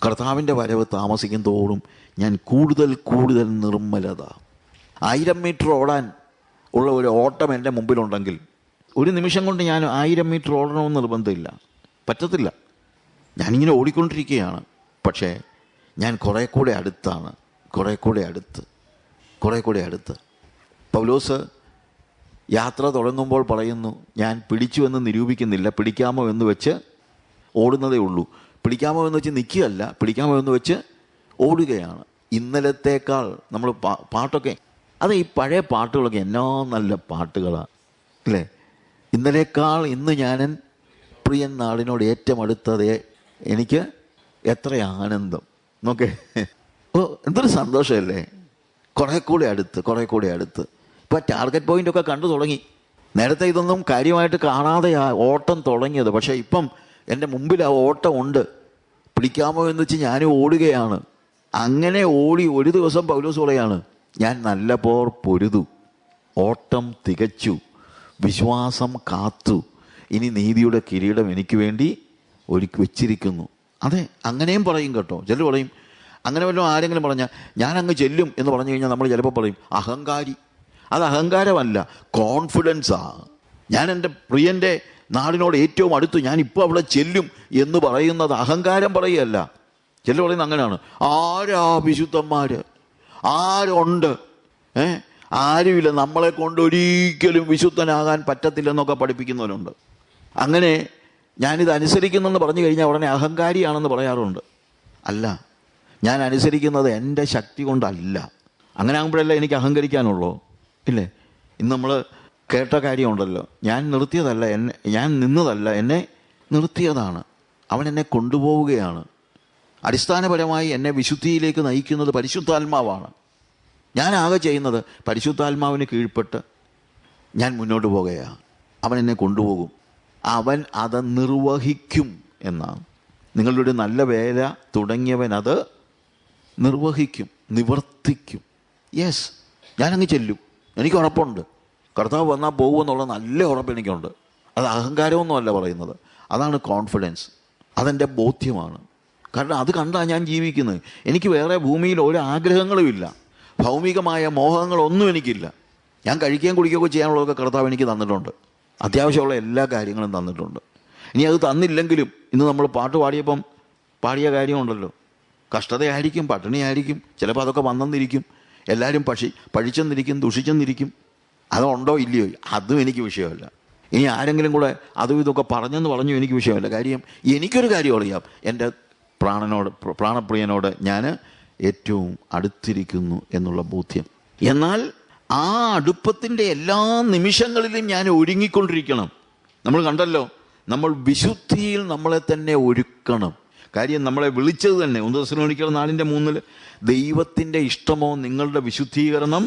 കർത്താവിൻ്റെ വരവ് താമസിക്കും തോറും ഞാൻ കൂടുതൽ കൂടുതൽ നിർമ്മലത. 1000 മീറ്റർ ഓടാൻ ഉള്ള ഒരു ഓട്ടം എൻ്റെ മുമ്പിലുണ്ടെങ്കിൽ ഒരു നിമിഷം കൊണ്ട് ഞാൻ 1000 മീറ്റർ ഓടണമെന്ന് നിർബന്ധമില്ല, പറ്റത്തില്ല. ഞാനിങ്ങനെ ഓടിക്കൊണ്ടിരിക്കുകയാണ്. പക്ഷേ ഞാൻ കുറേ കൂടെ അടുത്ത്. പൗലോസ് യാത്ര തുടങ്ങുമ്പോൾ പറയുന്നു, ഞാൻ പിടിച്ചുവെന്ന് നിരൂപിക്കുന്നില്ല, പിടിക്കാമോ എന്ന് വെച്ച് ഓടുന്നതേ ഉള്ളൂ. പിടിക്കാമോ എന്ന് വെച്ച് നിൽക്കുകയല്ല, പിടിക്കാമോ എന്ന് വെച്ച് ഓടുകയാണ്. ഇന്നലത്തേക്കാൾ നമ്മൾ പാട്ടൊക്കെ, അത് ഈ പഴയ പാട്ടുകളൊക്കെ എന്നാ നല്ല പാട്ടുകളാണ് അല്ലേ. ഇന്നലേക്കാൾ ഇന്ന് ഞാനൻ പ്രിയൻ നാടിനോട് ഏറ്റവും അടുത്തതേ, എനിക്ക് എത്ര ആനന്ദം നോക്കേ. ഓ, എന്തൊരു സന്തോഷമല്ലേ. കുറേ കൂടെ അടുത്ത്. ഇപ്പോൾ ടാർഗറ്റ് പോയിൻ്റൊക്കെ കണ്ടു തുടങ്ങി. നേരത്തെ ഇതൊന്നും കാര്യമായിട്ട് കാണാതെ ഓട്ടം തുടങ്ങിയത്. പക്ഷേ ഇപ്പം എൻ്റെ മുമ്പിൽ ആ ഓട്ടം ഉണ്ട്. പിടിക്കാമോ എന്ന് വെച്ച് ഞാനും ഓടുകയാണ്. അങ്ങനെ ഓടി ഒരു ദിവസം പൗലോസ് പറയാണ്, ഞാൻ നല്ല പോർ പൊരുതു, ഓട്ടം തികച്ചു, വിശ്വാസം കാത്തു, ഇനി നീതിയുടെ കിരീടം എനിക്ക് വേണ്ടി ഒരുക്കി വെച്ചിരിക്കുന്നു. അതെ, അങ്ങനെയും പറയും കേട്ടോ. ചിലർ പറയും, അങ്ങനെ വല്ലതും ആരെങ്കിലും പറഞ്ഞാൽ ഞാൻ അങ്ങ് ചെല്ലും എന്ന് പറഞ്ഞു കഴിഞ്ഞാൽ നമ്മൾ ചിലപ്പോൾ പറയും അഹങ്കാരി. അത് അഹങ്കാരമല്ല, കോൺഫിഡൻസാണ്. ഞാൻ എൻ്റെ പ്രിയൻ്റെ നാടിനോട് ഏറ്റവും അടുത്ത് ഞാൻ ഇപ്പോൾ അവിടെ ചെല്ലും എന്ന് പറയുന്നത് അഹങ്കാരം പറയുകയല്ല. ചിലർ പറയുന്നത് അങ്ങനെയാണ്. ആരാ വിശുദ്ധന്മാർ, ആരുണ്ട്? ആരുമില്ല, നമ്മളെ കൊണ്ട് ഒരിക്കലും വിശുദ്ധനാകാൻ പറ്റത്തില്ലെന്നൊക്കെ പഠിപ്പിക്കുന്നവരുണ്ട്. അങ്ങനെ ഞാനിത് അനുസരിക്കുന്നെന്ന് പറഞ്ഞു കഴിഞ്ഞാൽ ഉടനെ അഹങ്കാരിയാണെന്ന് പറയാറുണ്ട്. അല്ല, ഞാൻ അനുസരിക്കുന്നത് എൻ്റെ ശക്തി കൊണ്ടല്ല. അങ്ങനെ ആകുമ്പോഴല്ല എനിക്ക് അഹങ്കരിക്കാനുള്ളൂ, ഇല്ലേ? ഇന്ന് നമ്മൾ കേട്ട കാര്യമുണ്ടല്ലോ, ഞാൻ നിന്നതല്ല, എന്നെ നിർത്തിയതാണ്. അവൻ എന്നെ കൊണ്ടുപോവുകയാണ്. അടിസ്ഥാനപരമായി എന്നെ വിശുദ്ധിയിലേക്ക് നയിക്കുന്നത് പരിശുദ്ധാത്മാവാണ്. ഞാൻ ആകെ ചെയ്യുന്നത് പരിശുദ്ധാത്മാവിന് കീഴ്പ്പെട്ട് ഞാൻ മുന്നോട്ട് പോകുകയാണ്. അവൻ എന്നെ കൊണ്ടുപോകും, അവൻ അത് നിർവഹിക്കും എന്നാണ്. നിങ്ങളുടെ നല്ല വേല തുടങ്ങിയവൻ അത് നിർവഹിക്കും, നിവർത്തിക്കും. യെസ്, ഞാനങ്ങ് ചെല്ലും, എനിക്ക് ഉറപ്പുണ്ട്. കർത്താവ് വന്നാൽ പോകുമെന്നുള്ള നല്ല ഉറപ്പ് എനിക്കുണ്ട്. അത് അഹങ്കാരമൊന്നുമല്ല പറയുന്നത്, അതാണ് കോൺഫിഡൻസ്. അതെൻ്റെ ബോധ്യമാണ്. കാരണം അത് കണ്ടാണ് ഞാൻ ജീവിക്കുന്നത്. എനിക്ക് വേറെ ഭൂമിയിൽ ഒരു ആഗ്രഹങ്ങളും ഇല്ല, ഭൗമികമായ മോഹങ്ങളൊന്നും എനിക്കില്ല. ഞാൻ കഴിക്കുകയും കുടിക്കുകയൊക്കെ ചെയ്യാനുള്ളതൊക്കെ കർത്താവ് എനിക്ക് തന്നിട്ടുണ്ട്. അത്യാവശ്യമുള്ള എല്ലാ കാര്യങ്ങളും തന്നിട്ടുണ്ട്. ഇനി അത് തന്നില്ലെങ്കിലും ഇന്ന് നമ്മൾ പാട്ട് പാടിയപ്പം പാടിയ കാര്യമുണ്ടല്ലോ, കഷ്ടതയായിരിക്കും, പട്ടിണിയായിരിക്കും, ചിലപ്പോൾ അതൊക്കെ വന്നെന്നിരിക്കും, എല്ലാവരും പഴിച്ചെന്നിരിക്കും, ദുഷിച്ചെന്നിരിക്കും. അതുണ്ടോ ഇല്ലയോ അതും എനിക്ക് വിഷയമല്ല. ഇനി ആരെങ്കിലും കൂടെ അതും ഇതൊക്കെ പറഞ്ഞു എനിക്ക് വിഷയമല്ല. കാര്യം എനിക്കൊരു കാര്യം അറിയാം, എൻ്റെ പ്രാണപ്രിയനോട് ഞാൻ ഏറ്റവും അടുത്തിരിക്കുന്നു എന്നുള്ള ബോധ്യം. എന്നാൽ ആ അടുപ്പത്തിൻ്റെ എല്ലാ നിമിഷങ്ങളിലും ഞാൻ ഒരുങ്ങിക്കൊണ്ടിരിക്കണം. നമ്മൾ കണ്ടല്ലോ, നമ്മൾ വിശുദ്ധിയിൽ നമ്മളെ തന്നെ ഒരുക്കണം. കാര്യം നമ്മളെ വിളിച്ചത് തന്നെ 1 തെസ്സലോനിക്കർ 4:3 ദൈവത്തിൻ്റെ ഇഷ്ടമോ നിങ്ങളുടെ വിശുദ്ധീകരണം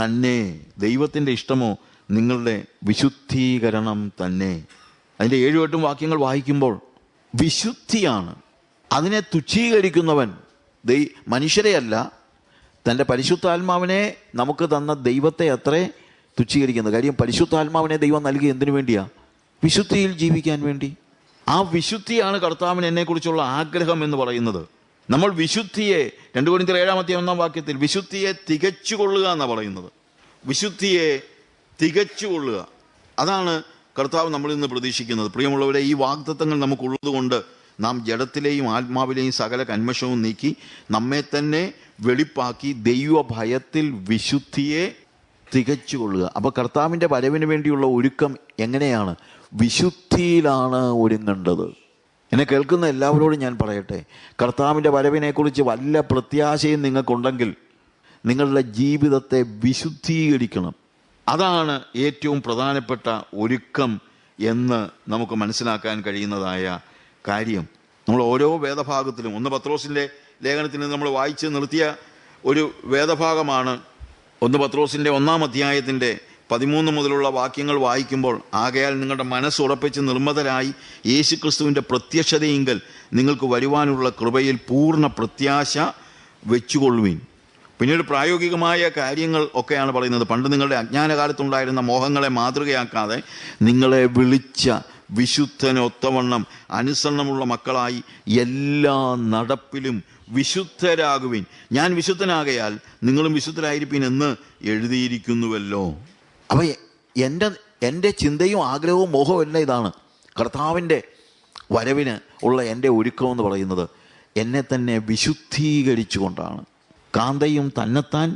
തന്നെ. ദൈവത്തിൻ്റെ ഇഷ്ടമോ നിങ്ങളുടെ വിശുദ്ധീകരണം തന്നെ. അതിൻ്റെ 7-8 വാക്യങ്ങൾ വായിക്കുമ്പോൾ വിശുദ്ധിയാണ്. അതിനെ തുച്ഛീകരിക്കുന്നവൻ മനുഷ്യരെയല്ല, തൻ്റെ പരിശുദ്ധാത്മാവിനെ നമുക്ക് തന്ന ദൈവത്തെ അത്രേ തുച്ഛീകരിക്കുന്നത്. കാര്യം പരിശുദ്ധാത്മാവിനെ ദൈവം നൽകി എന്തിനു വേണ്ടിയാ? വിശുദ്ധിയിൽ ജീവിക്കാൻ വേണ്ടി. ആ വിശുദ്ധിയാണ് കർത്താവിന് എന്നെക്കുറിച്ചുള്ള ആഗ്രഹം എന്ന് പറയുന്നത്. നമ്മൾ വിശുദ്ധിയെ 2 കൊരിന്ത്യർ 7:1 വിശുദ്ധിയെ തികച്ചുകൊള്ളുക എന്നാണ് പറയുന്നത്. വിശുദ്ധിയെ തികച്ചുകൊള്ളുക, അതാണ് കർത്താവ് നമ്മളിൽ നിന്ന് പ്രതീക്ഷിക്കുന്നത്. പ്രിയമുള്ളവരെ, ഈ വാഗ്ദത്തങ്ങൾ നമുക്കുള്ളത് കൊണ്ട് നാം ജഡത്തിലെയും ആത്മാവിലെയും സകല കന്മഷവും നീക്കി നമ്മെ തന്നെ വെളിപ്പാക്കി ദൈവഭയത്തിൽ വിശുദ്ധിയെ തികച്ചുകൊള്ളുക. അപ്പോൾ കർത്താവിൻ്റെ വരവിന് വേണ്ടിയുള്ള ഒരുക്കം എങ്ങനെയാണ്? വിശുദ്ധിയിലാണ് ഒരുങ്ങേണ്ടത്. എന്നെ കേൾക്കുന്ന എല്ലാവരോടും ഞാൻ പറയട്ടെ, കർത്താവിൻ്റെ വരവിനെക്കുറിച്ച് വല്ല പ്രത്യാശയും നിങ്ങൾക്കുണ്ടെങ്കിൽ നിങ്ങളുടെ ജീവിതത്തെ വിശുദ്ധീകരിക്കണം. അതാണ് ഏറ്റവും പ്രധാനപ്പെട്ട ഒരുക്കം എന്ന് നമുക്ക് മനസ്സിലാക്കാൻ കഴിയുന്നതായ കാര്യം. നമ്മൾ ഓരോ വേദഭാഗത്തിലും 1 പത്രോസിൻ്റെ ലേഖനത്തിൽ നമ്മൾ വായിച്ച് നിർത്തിയ ഒരു വേദഭാഗമാണ് 1 പത്രോസിൻ്റെ 1-ാം അധ്യായത്തിൻ്റെ 13 മുതലുള്ള വാക്യങ്ങൾ വായിക്കുമ്പോൾ, ആകയാൽ നിങ്ങളുടെ മനസ്സുറപ്പിച്ച് നിർമ്മതരായി യേശുക്രിസ്തുവിൻ്റെ പ്രത്യക്ഷതയിങ്കൽ നിങ്ങൾക്ക് വരുവാനുള്ള കൃപയിൽ പൂർണ്ണ പ്രത്യാശ വെച്ചുകൊള്ളുവിൻ. പിന്നീട് പ്രായോഗികമായ കാര്യങ്ങൾ ഒക്കെയാണ് പറയുന്നത്. പണ്ട് നിങ്ങളുടെ അജ്ഞാനകാലത്തുണ്ടായിരുന്ന മോഹങ്ങളെ മാതൃകയാക്കാതെ നിങ്ങളെ വിളിച്ച വിശുദ്ധനൊത്തവണ്ണം അനുസരണമുള്ള മക്കളായി എല്ലാ നടപ്പിലും വിശുദ്ധരാകുവിൻ. ഞാൻ വിശുദ്ധനാകയാൽ നിങ്ങളും വിശുദ്ധരായിരിപ്പിൻ എന്ന് എഴുതിയിരിക്കുന്നുവല്ലോ. അപ്പം എൻ്റെ ചിന്തയും ആഗ്രഹവും മോഹവും എല്ലാം ഇതാണ്. കർത്താവിൻ്റെ വരവിന് ഉള്ള എൻ്റെ ഒരുക്കമെന്ന് പറയുന്നത് എന്നെ തന്നെ വിശുദ്ധീകരിച്ചുകൊണ്ടാണ്. കാന്തയും തന്നെത്താൻ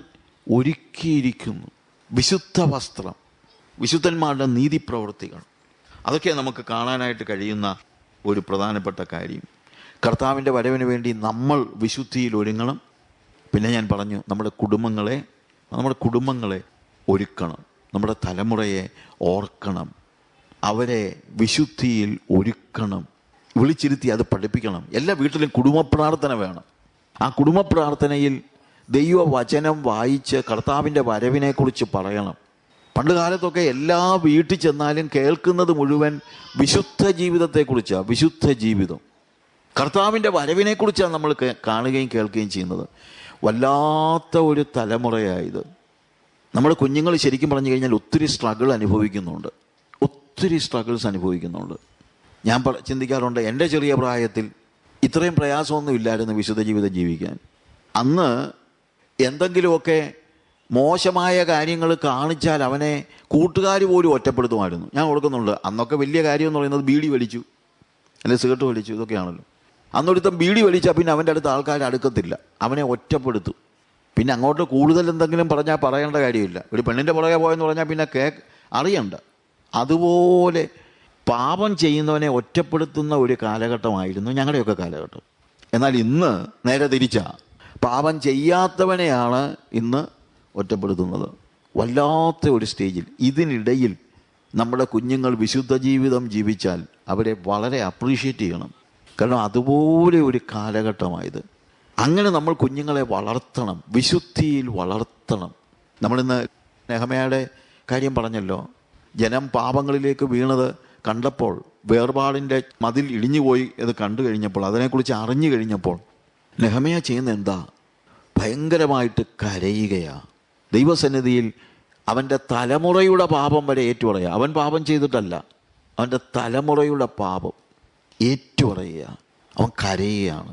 ഒരുക്കിയിരിക്കുന്നു. വിശുദ്ധ വസ്ത്രം, വിശുദ്ധന്മാരുടെ നീതിപ്രവൃത്തികൾ, അതൊക്കെ നമുക്ക് കാണാനായിട്ട് കഴിയുന്ന ഒരു പ്രധാനപ്പെട്ട കാര്യം. കർത്താവിൻ്റെ വരവിന് വേണ്ടി നമ്മൾ വിശുദ്ധിയിൽ ഒരുങ്ങണം. പിന്നെ ഞാൻ പറഞ്ഞു, നമ്മുടെ കുടുംബങ്ങളെ ഒരുക്കണം, നമ്മുടെ തലമുറയെ ഓർക്കണം, അവരെ വിശുദ്ധിയിൽ ഒരുക്കണം, വിളിച്ചിരുത്തി അത് പഠിപ്പിക്കണം. എല്ലാ വീട്ടിലും കുടുംബ പ്രാർത്ഥന വേണം. ആ കുടുംബ പ്രാർത്ഥനയിൽ ദൈവവചനം വായിച്ച് കർത്താവിൻ്റെ വരവിനെക്കുറിച്ച് പറയണം. പണ്ട് കാലത്തൊക്കെ എല്ലാ വീട്ടിൽ ചെന്നാലും കേൾക്കുന്നത് മുഴുവൻ വിശുദ്ധ ജീവിതത്തെക്കുറിച്ചാണ്. വിശുദ്ധ ജീവിതം, കർത്താവിൻ്റെ വരവിനെക്കുറിച്ചാണ് നമ്മൾ കാണുകയും കേൾക്കുകയും ചെയ്യുന്നത്. വല്ലാത്ത ഒരു തലമുറയായത്. നമ്മുടെ കുഞ്ഞുങ്ങൾ ശരിക്കും പറഞ്ഞു കഴിഞ്ഞാൽ ഒത്തിരി സ്ട്രഗിൾസ് അനുഭവിക്കുന്നുണ്ട്. ഞാൻ ചിന്തിക്കാറുണ്ട്, എൻ്റെ ചെറിയ പ്രായത്തിൽ ഇത്രയും പ്രയാസമൊന്നും ഇല്ലായിരുന്നു വിശുദ്ധ ജീവിതം ജീവിക്കാൻ. അന്ന് എന്തെങ്കിലുമൊക്കെ മോശമായ കാര്യങ്ങൾ കാണിച്ചാൽ അവനെ കൂട്ടുകാർ പോലും ഒറ്റപ്പെടുത്തുമായിരുന്നു. ഞാൻ ഓർക്കുന്നുണ്ട്, അന്നൊക്കെ വലിയ കാര്യം എന്ന് പറയുന്നത് ബീഡി വലിച്ചു, അല്ലെങ്കിൽ സിഗരറ്റ് വലിച്ചു, ഇതൊക്കെയാണല്ലോ. അന്നൊരുത്തം ബീഡി വലിച്ചാൽ പിന്നെ അവൻ്റെ അടുത്ത് ആൾക്കാർ അടുക്കത്തില്ല, അവനെ ഒറ്റപ്പെടുത്തും. പിന്നെ അങ്ങോട്ട് കൂടുതൽ എന്തെങ്കിലും പറഞ്ഞാൽ പറയേണ്ട കാര്യമില്ല. ഒരു പെണ്ണിൻ്റെ പുറകെ പോയെന്ന് പറഞ്ഞാൽ പിന്നെ അറിയണ്ട. അതുപോലെ പാപം ചെയ്യുന്നവനെ ഒറ്റപ്പെടുത്തുന്ന ഒരു കാലഘട്ടമായിരുന്നു ഞങ്ങളുടെയൊക്കെ കാലഘട്ടം. എന്നാൽ ഇന്ന് നേരെ തിരിച്ചാ, പാപം ചെയ്യാത്തവനെയാണ് ഇന്ന് ഒറ്റപ്പെടുത്തുന്നത്. വല്ലാത്ത ഒരു സ്റ്റേജിൽ. ഇതിനിടയിൽ നമ്മുടെ കുഞ്ഞുങ്ങൾ വിശുദ്ധ ജീവിതം ജീവിച്ചാൽ അവരെ വളരെ അപ്രീഷിയേറ്റ് ചെയ്യണം. കാരണം അതുപോലെ ഒരു കാലഘട്ടമായത്. അങ്ങനെ നമ്മൾ കുഞ്ഞുങ്ങളെ വളർത്തണം, വിശുദ്ധിയിൽ വളർത്തണം. നമ്മളിന്ന് നെഹമ്യായുടെ കാര്യം പറഞ്ഞല്ലോ. ജനം പാപങ്ങളിലേക്ക് വീണത് കണ്ടപ്പോൾ, വേർപാടിൻ്റെ മതിൽ ഇടിഞ്ഞുപോയി അത് കണ്ടു കഴിഞ്ഞപ്പോൾ, അതിനെക്കുറിച്ച് അറിഞ്ഞു കഴിഞ്ഞപ്പോൾ നെഹമ്യാ ചെയ്യുന്ന എന്താ? ഭയങ്കരമായിട്ട് കരയുകയാണ്. ദൈവസന്നിധിയിൽ അവൻ്റെ തലമുറയുടെ പാപം വരെ ഏറ്റുപറയുക. അവൻ പാപം ചെയ്തിട്ടല്ല, അവൻ്റെ തലമുറയുടെ പാപം ഏറ്റുപറയുക. അവൻ കരയുകയാണ്,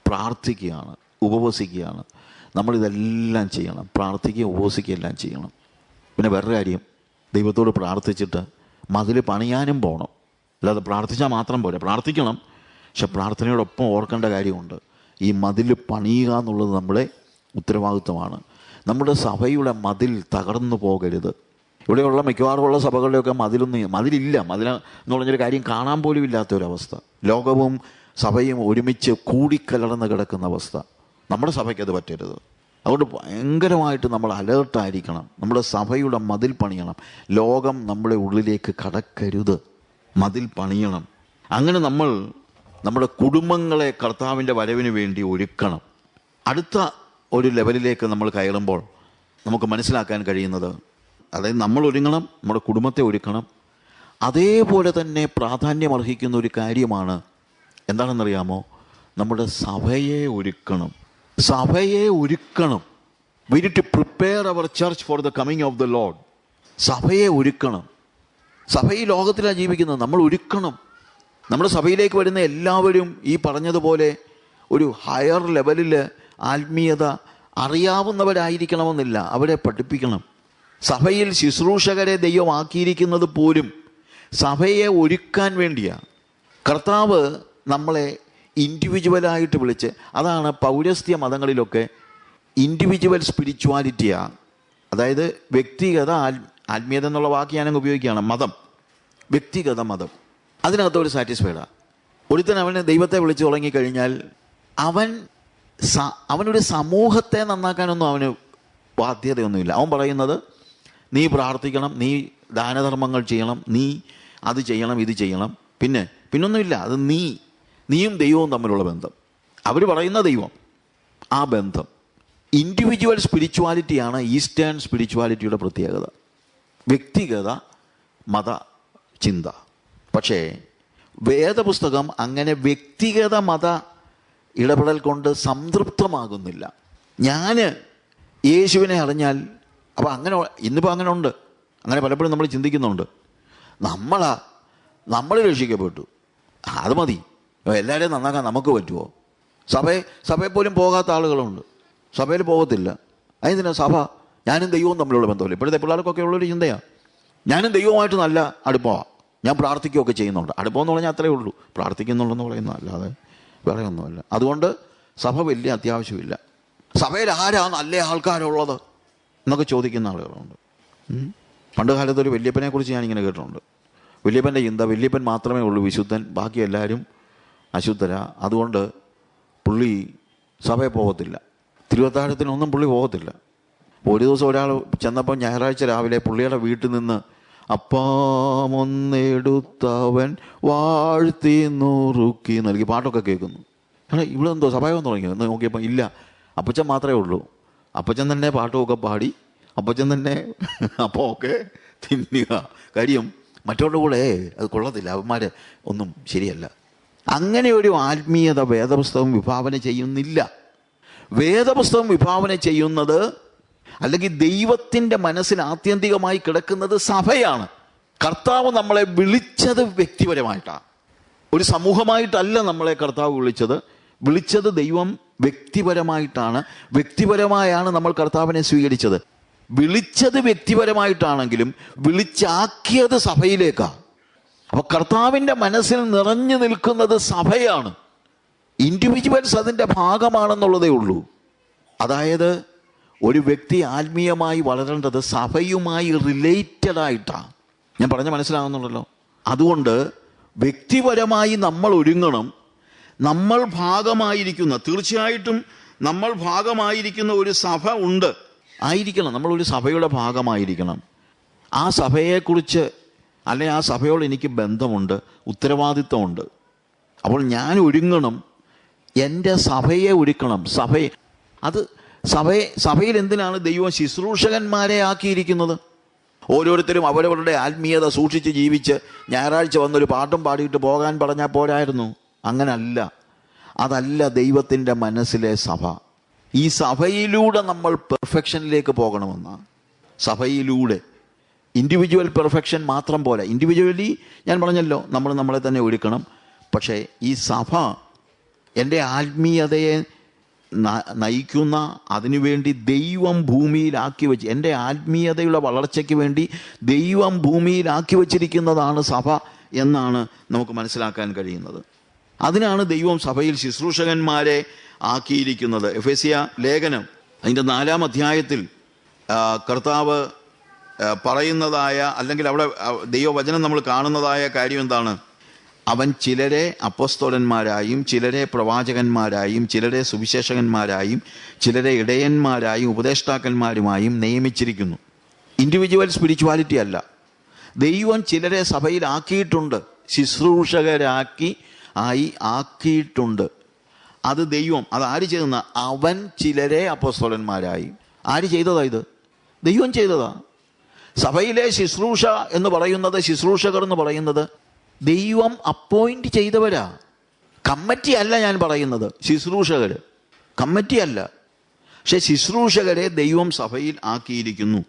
പ്രാർത്ഥിക്കുകയാണ്, ഉപവസിക്കുകയാണ്. നമ്മളിതെല്ലാം ചെയ്യണം. പ്രാർത്ഥിക്കുകയും ഉപവസിക്കുകയും എല്ലാം ചെയ്യണം. പിന്നെ വേറൊരു കാര്യം, ദൈവത്തോട് പ്രാർത്ഥിച്ചിട്ട് മതിൽ പണിയാനും പോകണം. അല്ലാതെ പ്രാർത്ഥിച്ചാൽ മാത്രം പോരെ, പ്രാർത്ഥിക്കണം. പക്ഷെ പ്രാർത്ഥനയോടൊപ്പം ഓർക്കേണ്ട കാര്യമുണ്ട്, ഈ മതിൽ പണിയുക എന്നുള്ളത് നമ്മുടെ ഉത്തരവാദിത്വമാണ്. നമ്മുടെ സഭയുടെ മതിൽ തകർന്നു പോകരുത്. ഇവിടെയുള്ള മിക്കവാറുമുള്ള സഭകളുടെയൊക്കെ മതിലില്ല. എന്ന് പറഞ്ഞൊരു കാര്യം കാണാൻ പോലും ഇല്ലാത്തൊരവസ്ഥ. ലോകവും സഭയും ഒരുമിച്ച് കൂടിക്കലർന്ന് കിടക്കുന്ന അവസ്ഥ. നമ്മുടെ സഭയ്ക്ക് അത് പറ്റരുത്. അതുകൊണ്ട് ഭയങ്കരമായിട്ട് നമ്മൾ അലേർട്ടായിരിക്കണം. നമ്മുടെ സഭയുടെ മതിൽ പണിയണം. ലോകം നമ്മുടെ ഉള്ളിലേക്ക് കടക്കരുത്. മതിൽ പണിയണം. അങ്ങനെ നമ്മൾ നമ്മുടെ കുടുംബങ്ങളെ കർത്താവിൻ്റെ വരവിന് വേണ്ടി ഒരുക്കണം. അടുത്ത ഒരു ലെവലിലേക്ക് നമ്മൾ കയറുമ്പോൾ നമുക്ക് മനസ്സിലാക്കാൻ കഴിയുന്നത്, അതായത് നമ്മൾ ഒരുങ്ങണം, നമ്മുടെ കുടുംബത്തെ ഒരുക്കണം. അതേപോലെ തന്നെ പ്രാധാന്യമർഹിക്കുന്ന ഒരു കാര്യമാണ് എന്താണെന്നറിയാമോ? നമ്മുടെ സഭയെ ഒരുക്കണം. സഭയെ ഒരുക്കണം. We need to prepare our church for the coming of the Lord. സഭയെ ഒരുക്കണം. സഭ ഈ ലോകത്തിലാണ് ജീവിക്കുന്നത്, നമ്മൾ ഒരുക്കണം. നമ്മുടെ സഭയിലേക്ക് വരുന്ന എല്ലാവരും ഈ പറഞ്ഞതുപോലെ ഒരു ഹയർ ലെവലിൽ ആത്മീയത അറിയാവുന്നവരായിരിക്കണമെന്നില്ല, അവരെ പഠിപ്പിക്കണം. സഭയിൽ ശുശ്രൂഷകരെ ദൈവമാക്കിയിരിക്കുന്നത് പോലും സഭയെ ഒരുക്കാൻ വേണ്ടിയാണ്. കർത്താവ് നമ്മളെ ഇൻഡിവിജ്വലായിട്ട് വിളിച്ച്, അതാണ് പൗരസ്ത്യ മതങ്ങളിലൊക്കെ ഇൻഡിവിജ്വൽ സ്പിരിച്വാലിറ്റിയാണ്. അതായത് വ്യക്തിഗത ആത്മീയത എന്നുള്ള വാക്ക് ഞാനങ്ങ് ഉപയോഗിക്കുകയാണ്. മതം, വ്യക്തിഗത മതം, അതിനകത്ത് ഒരു സാറ്റിസ്ഫൈഡാണ്. ഒരുത്തൻ അവന് ദൈവത്തെ വിളിച്ചു തുടങ്ങിക്കഴിഞ്ഞാൽ അവനൊരു സമൂഹത്തെ നന്നാക്കാനൊന്നും അവന് ബാധ്യതയൊന്നുമില്ല. അവൻ പറയുന്നത്, നീ പ്രാർത്ഥിക്കണം, നീ ദാനധർമ്മങ്ങൾ ചെയ്യണം, നീ അത് ചെയ്യണം, ഇത് ചെയ്യണം, പിന്നൊന്നുമില്ല. അത് നീയും ദൈവവും തമ്മിലുള്ള ബന്ധം, അവർ പറയുന്ന ദൈവം, ആ ബന്ധം. ഇൻഡിവിജ്വൽ സ്പിരിച്വാലിറ്റിയാണ് ഈസ്റ്റേൺ സ്പിരിച്വാലിറ്റിയുടെ പ്രത്യേകത, വ്യക്തിഗത മത ചിന്ത. പക്ഷേ വേദപുസ്തകം അങ്ങനെ വ്യക്തിഗത മത ഇടപെടൽ കൊണ്ട് സംതൃപ്തമാകുന്നില്ല. ഞാൻ യേശുവിനെ അറിഞ്ഞാൽ, അപ്പോൾ അങ്ങനെ ഇന്നിപ്പോൾ അങ്ങനെ ഉണ്ട്, അങ്ങനെ പലപ്പോഴും നമ്മൾ ചിന്തിക്കുന്നുണ്ട്, നമ്മളാ നമ്മൾ രക്ഷിക്കപ്പെട്ടു, അത് മതി. എല്ലാവരെയും നന്നാക്കാൻ നമുക്ക് പറ്റുമോ? സഭയിൽ പോലും പോകാത്ത ആളുകളുണ്ട്, സഭയിൽ പോകത്തില്ല. അതിന് സഭ ഞാനും ദൈവവും തമ്മിലുള്ള ബന്ധമില്ല. ഇപ്പോഴത്തെ പിള്ളേർക്കൊക്കെ ഉള്ളൊരു ചിന്തയാണ്, ഞാനും ദൈവവുമായിട്ട് നല്ല അടുപ്പമാണ്, ഞാൻ പ്രാർത്ഥിക്കുകയൊക്കെ ചെയ്യുന്നുണ്ട്. അടുപ്പമെന്ന് പറഞ്ഞാൽ അത്രയേ ഉള്ളൂ, പ്രാർത്ഥിക്കുന്നുള്ളെന്ന് പറയുന്നത് അല്ലാതെ വേറെ ഒന്നുമല്ല. അതുകൊണ്ട് സഭ വലിയ അത്യാവശ്യമില്ല. സഭയിൽ ആരാ നല്ല ആൾക്കാരുള്ളത് എന്നൊക്കെ ചോദിക്കുന്ന ആളുകളുണ്ട്. പണ്ട് കാലത്ത് ഒരു വല്യപ്പനെ കുറിച്ച് ഞാനിങ്ങനെ കേട്ടിട്ടുണ്ട്. വല്യപ്പൻ്റെ ചിന്ത, വല്യപ്പൻ മാത്രമേ ഉള്ളൂ വിശുദ്ധൻ, ബാക്കി എല്ലാവരും അശുദ്ധരാ. അതുകൊണ്ട് പുള്ളി സഭയിൽ പോകത്തില്ല, തിരുവത്താഴത്തിനൊന്നും പുള്ളി പോകത്തില്ല. ഒരു ദിവസം ഒരാൾ ചെന്നപ്പോൾ ഞായറാഴ്ച രാവിലെ പുള്ളിയുടെ വീട്ടിൽ നിന്ന് അപ്പമൊന്നെടുത്തവൻ വാഴ്ത്തി നുറുക്കി നൽകി പാട്ടൊക്കെ കേൾക്കുന്നു. കാരണം ഇവിടെ എന്തോ സഭയം തുടങ്ങി എന്ന് നോക്കിയപ്പോൾ ഇല്ല, അപ്പച്ചൻ മാത്രമേ ഉള്ളൂ. അപ്പച്ചൻ തന്നെ പാട്ടുമൊക്കെ പാടി, അപ്പച്ചൻ തന്നെ അപ്പമൊക്കെ തിന്നുക. കാര്യം മറ്റവരുടെ കൂടെ അത് കൊള്ളത്തില്ല, അവന്മാർ ഒന്നും ശരിയല്ല. അങ്ങനെ ഒരു ആത്മീയത വേദപുസ്തകം വിഭാവന ചെയ്യുന്നില്ല. വേദപുസ്തകം വിഭാവന ചെയ്യുന്നത്, അല്ലെങ്കിൽ ദൈവത്തിൻ്റെ മനസ്സിൽ ആത്യന്തികമായി കിടക്കുന്നത് സഭയാണ്. കർത്താവ് നമ്മളെ വിളിച്ചത് വ്യക്തിപരമായിട്ടാണ്, ഒരു സമൂഹമായിട്ടല്ല നമ്മളെ കർത്താവ് വിളിച്ചത് ദൈവം വ്യക്തിപരമായിട്ടാണ്. വ്യക്തിപരമായാണ് നമ്മൾ കർത്താവിനെ സ്വീകരിച്ചത്. വിളിച്ചത് വ്യക്തിപരമായിട്ടാണെങ്കിലും വിളിച്ചാക്കിയത് സഭയിലേക്കാണ്. അപ്പോൾ കർത്താവിൻ്റെ മനസ്സിൽ നിറഞ്ഞു നിൽക്കുന്നത് സഭയാണ്. ഇൻഡിവിജ്വൽസ് അതിൻ്റെ ഭാഗമാണെന്നുള്ളതേ ഉള്ളൂ. അതായത് ഒരു വ്യക്തി ആത്മീയമായി വളരേണ്ടത് സഭയുമായി റിലേറ്റഡ് ആയിട്ടാണ്. ഞാൻ പറഞ്ഞ മനസ്സിലാകുന്നുണ്ടല്ലോ. അതുകൊണ്ട് വ്യക്തിപരമായി നമ്മൾ ഒരുങ്ങണം. നമ്മൾ ഭാഗമായിരിക്കുന്ന, തീർച്ചയായിട്ടും നമ്മൾ ഭാഗമായിരിക്കുന്ന ഒരു സഭ ആയിരിക്കണം. നമ്മളൊരു സഭയുടെ ഭാഗമായിരിക്കണം. ആ സഭയെക്കുറിച്ച്, അല്ലെ ആ സഭയോട് എനിക്ക് ബന്ധമുണ്ട്, ഉത്തരവാദിത്വമുണ്ട്. അപ്പോൾ ഞാൻ ഒരുങ്ങണം, എൻ്റെ സഭയെ ഒരുക്കണം. സഭയിൽ എന്തിനാണ് ദൈവം ശുശ്രൂഷകന്മാരെ ആക്കിയിരിക്കുന്നത്? ഓരോരുത്തരും അവരവരുടെ ആത്മീയത സൂക്ഷിച്ച് ജീവിച്ച് ഞായറാഴ്ച വന്നൊരു പാട്ടും പാടിയിട്ട് പോകാൻ പറഞ്ഞാൽ പോരായിരുന്നു. അങ്ങനല്ല, അതല്ല ദൈവത്തിൻ്റെ മനസ്സിലെ സഭ. ഈ സഭയിലൂടെ നമ്മൾ പെർഫെക്ഷനിലേക്ക് പോകണമെന്നാണ്. സഭയിലൂടെ ഇൻഡിവിജ്വൽ പെർഫെക്ഷൻ മാത്രം പോലെ. ഇൻഡിവിജ്വലി ഞാൻ പറഞ്ഞല്ലോ, നമ്മൾ നമ്മളെ തന്നെ ഒരുക്കണം. പക്ഷേ ഈ സഭ എൻ്റെ ആത്മീയതയെ നയിക്കുന്ന, അതിനുവേണ്ടി ദൈവം ഭൂമിയിലാക്കി വെച്ച്, എൻ്റെ ആത്മീയതയുടെ വളർച്ചയ്ക്ക് വേണ്ടി ദൈവം ഭൂമിയിലാക്കി വച്ചിരിക്കുന്നതാണ് സഭ എന്നാണ് നമുക്ക് മനസ്സിലാക്കാൻ കഴിയുന്നത്. അതിനാണ് ദൈവം സഭയിൽ ശുശ്രൂഷകന്മാരെ ആക്കിയിരിക്കുന്നത്. എഫെസ്യ ലേഖനം അതിൻ്റെ 4-ാം അധ്യായത്തിൽ കർത്താവ് പറയുന്നതായ, അല്ലെങ്കിൽ അവിടെ ദൈവവചനം നമ്മൾ കാണുന്നതായ കാര്യം എന്താണ്? അവൻ ചിലരെ അപ്പോസ്തലന്മാരായും ചിലരെ പ്രവാചകന്മാരായും ചിലരെ സുവിശേഷകന്മാരായും ചിലരെ ഇടയന്മാരായും ഉപദേഷ്ടാക്കന്മാരുമായും നിയമിച്ചിരിക്കുന്നു. ഇൻഡിവിജ്വൽ സ്പിരിച്വാലിറ്റി അല്ല. ദൈവം ചിലരെ സഭയിൽ ആക്കിയിട്ടുണ്ട്, ആക്കിയിട്ടുണ്ട്. അത് ദൈവം, അത് ആര് ചെയ്തെന്ന? അവൻ ചിലരെ അപ്പോസ്തലന്മാരായി. ആര് ചെയ്തതാ? ഇത് ദൈവം ചെയ്തതാ. സഭയിലെ ശുശ്രൂഷ എന്ന് പറയുന്നത്, ശുശ്രൂഷകർ എന്ന് പറയുന്നത് ദൈവം അപ്പോയിന്റ് ചെയ്തവരാ. കമ്മിറ്റി അല്ല ഞാൻ പറയുന്നത്, ശുശ്രൂഷകർ. കമ്മിറ്റി അല്ല, പക്ഷെ ശുശ്രൂഷകരെ ദൈവം സഭയിൽ ആക്കിയിരിക്കുന്നു.